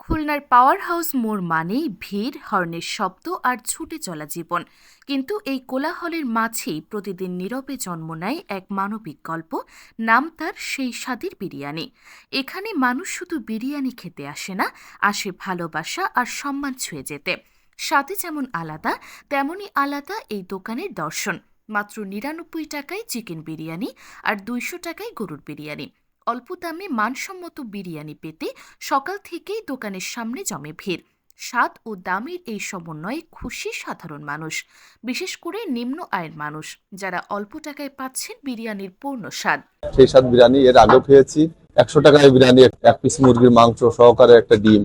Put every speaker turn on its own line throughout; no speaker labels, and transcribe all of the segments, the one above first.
খুলনার power house মোড় মানেই ভিড়, হর্নের শব্দ আর ছুটে চলা জীবন। কিন্তু এই কোলাহলের মাঝেই প্রতিদিন নীরবে জন্ম নেয় এক মানবিক গল্প। নাম তার সেই স্বাদের বিরিয়ানি। এখানে মানুষ শুধু বিরিয়ানি খেতে আসে না, আসে ভালোবাসা আর সম্মান ছুঁয়ে যেতে। স্বাদে যেমন আলাদা, তেমনই আলাদা এই দোকানের দর্শন। মাত্র ৯৯ টাকায় চিকেন বিরিয়ানি আর ২০০ টাকায় গরুর বিরিয়ানি। অল্প দামে মানসম্মত বিরিয়ানি পেতে সকাল থেকেই দোকানের সামনে জমে ভিড়। স্বাদ ও দামের এই সমন্বয়ে খুশি সাধারণ মানুষ, বিশেষ করে নিম্ন আয়ের মানুষ, যারা অল্প টাকায় পাচ্ছেন বিরিয়ানির পূর্ণ স্বাদ।
সেই স্বাদ বিরিয়ানি এর আগেও খেয়েছি। ১০০ টাকায় বিরিয়ানি, এক পিস মুরগির মাংস সহকারে একটা ডিম।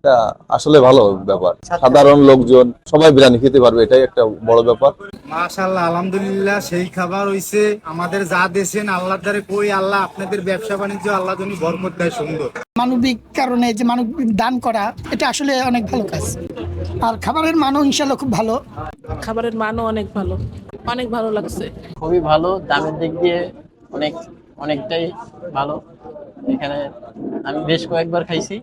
এটা আসলে ভালো ব্যাপার। সাধারণ লোকজন সবাই বিরিয়ানি খেতে পারবে, এটাই একটা বড় ব্যাপার।
মাশাআল্লাহ, আলহামদুলিল্লাহ, সেই খাবার হইছে। আমাদের যা দেশেন আল্লাহর দ্বারে কই, আল্লাহ আপনাদের ব্যবসা বাণিজ্য আল্লাহ তুমি বরকত দেয় সুন্দর।
মানবিক কারণে যে মানবিক দান করা, এটা আসলে অনেক ভালো কাজ। আর খাবারের মানও ইনশাল্লাহ খুব ভালো।
খাবারের মানও অনেক ভালো, অনেক ভালো লাগছে।
খুবই ভালো, দামের দিক দিয়ে অনেকটাই ভালো। এখানে আমি বেশ কয়েকবার খাইছি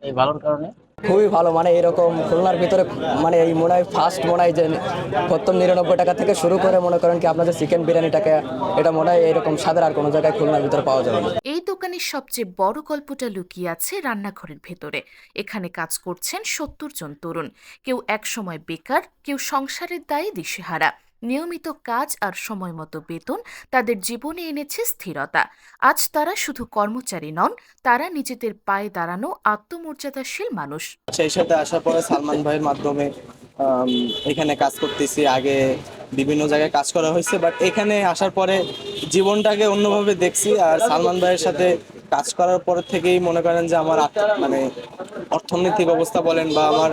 এই ভালোর কারণে।
খুবই ভালো, মানে এরকম খুলনার ভিতরে মানে এই মনে হয় ফার্স্ট মনে হয় যে প্রথম ৯৯ টাকা থেকে শুরু করে মনে করেন কি আপনাদের চিকেন বিরিয়ানিটাকে, এটা মনে হয় এরকম স্বাদের আর কোনো জায়গায় খুলনার ভিতরে পাওয়া যাবে না।
এই দোকানের সবচেয়ে বড় গল্পটা লুকিয়ে আছে রান্নাঘরের ভেতরে। এখানে কাজ করছেন ৭০ জন তরুণ। কেউ একসময় বেকার, কেউ সংসারের দায়ে দিশেহারা। নিয়মিত কাজ আর সময় মতো বেতন তাদের জীবনে এনেছে স্থিরতা। আজ তারা শুধু কর্মচারী নন, তারা নিজেদের পায়ে দাঁড়ানো আত্মমর্যাদাশীল মানুষ।
সেই সাথে আসার পরে সালমান ভাইয়ের মাধ্যমে এখানে কাজ করতেছি। আগে বিভিন্ন জায়গায় কাজ করা হয়েছে, বাট এখানে আসার পরে জীবনটাকে অন্যভাবে দেখছি। আর সালমান ভাইয়ের সাথে কাজ করার পর থেকেই মনে করেন যে আমার মানে অর্থনৈতিক অবস্থা বলেন বা আমার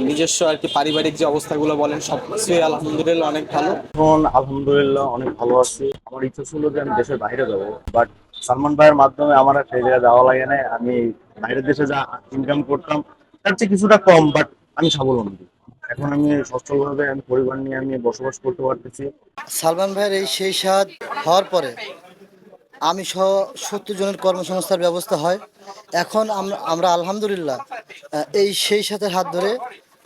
নিজস্ব আর কি পারিবারিক যে অবস্থাগুলো বলেন, সবকিছুই আলহামদুলিল্লাহ অনেক ভালো।
এখন আলহামদুলিল্লাহ অনেক ভালো আছি। আমার ইচ্ছা ছিল যে আমি দেশের বাইরে যাবো, বাট সালমান ভাইয়ের মাধ্যমে আমার আর সেই জায়গায় যাওয়া লাগে না। আমি বাইরের দেশে যা ইনকাম করতাম তার চেয়ে কিছুটা কম, বাট আমি স্বাবলম্বী। এখন আমি সচ্ছলভাবে আমি পরিবার নিয়ে আমি বসবাস করতে পারতেছি।
সালমান ভাইয়ের এই সেই স্বাদ হওয়ার পরে আমি সহ ৭০ জনের কর্মসংস্থার ব্যবস্থা হয়। এখন আমরা আলহামদুলিল্লাহ এই সেই সাথে হাত ধরে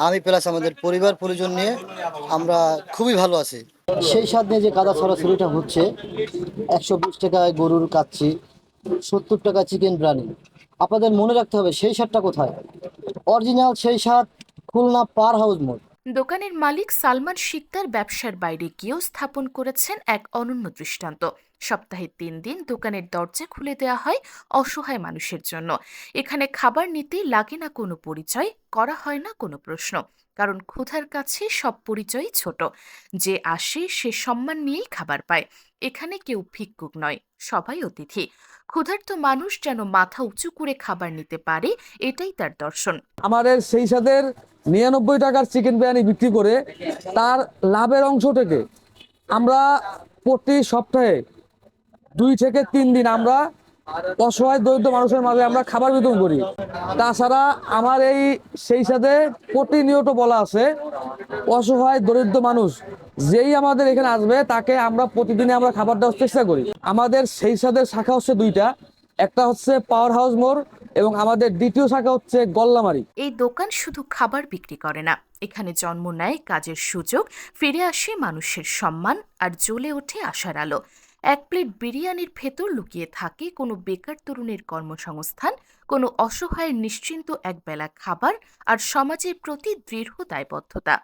আমি প্লাস আমাদের পরিবার পরিজন নিয়ে আমরা খুবই ভালো আছি। সেই স্বাদ নিয়ে যে কাদা ছড়াছড়িটা হচ্ছে, ১২০ টাকায় গরুর কাচ্চি, ৭০ টাকা চিকেন বিরিয়ানি। আপনাদের মনে রাখতে হবে সেই স্বাদটা কোথায়। অরিজিনাল সেই স্বাদ খুলনা পাওয়ার হাউস মোড়।
দোকানের মালিক সালমান শিকদার ব্যবসার বাইরে গিয়েও স্থাপন করেছেন এক অনন্য দৃষ্টান্ত। সপ্তাহে ৩ দিন দোকানের দরজা খুলে দেওয়া হয় অসহায় মানুষের জন্য। এখানে খাবার নিতেই লাগে না কোনো পরিচয়, করা হয় না কোনো প্রশ্ন, কারণ ক্ষুধার কাছে সব পরিচয়ই ছোট। যে আসে সে সম্মান নিয়েই খাবার পায়। এখানে কেউ ভিক্ষুক নয়, সবাই অতিথি। ক্ষুধার্ত মানুষ যেন মাথা উঁচু করে খাবার নিতে পারে, এটাই তার দর্শন।
আমাদের সেই সাথের ৯৯ টাকার চিকেন বিরিয়ানি বিক্রি করে তার লাভের অংশ থেকে আমরা প্রতি সপ্তাহে ২ থেকে ৩ দিন আমরা অসহায় দরিদ্র মানুষের মাঝে আমরা খাবার বিতরণ করি। তাছাড়া আমার এই সেই সাথে প্রতিনিয়ত বলা আছে, অসহায় দরিদ্র মানুষ যেই আমাদের এখানে আসবে তাকে আমরা প্রতিদিনে আমরা খাবার দেওয়ার চেষ্টা করি। আমাদের সেই সাথে শাখা হচ্ছে ২টা, একটা হচ্ছে পাওয়ার হাউস মোড় এবং আমাদের দ্বিতীয় শাখা হচ্ছে গল্লামারি।
এই দোকান শুধু খাবার বিক্রি করে না, এখানে জন্ম নেয় কাজের সুযোগ, ফিরে আসে মানুষের সম্মান আর জ্বলে ওঠে আশার আলো। এক প্লেট বিরিয়ানির ভেতর লুকিয়ে থাকে কোনো বেকার তরুণের কর্মসংস্থান, কোনো অসহায়ের নিশ্চিন্ত একবেলা খাবার আর সমাজের প্রতি দৃঢ় দায়বদ্ধতা।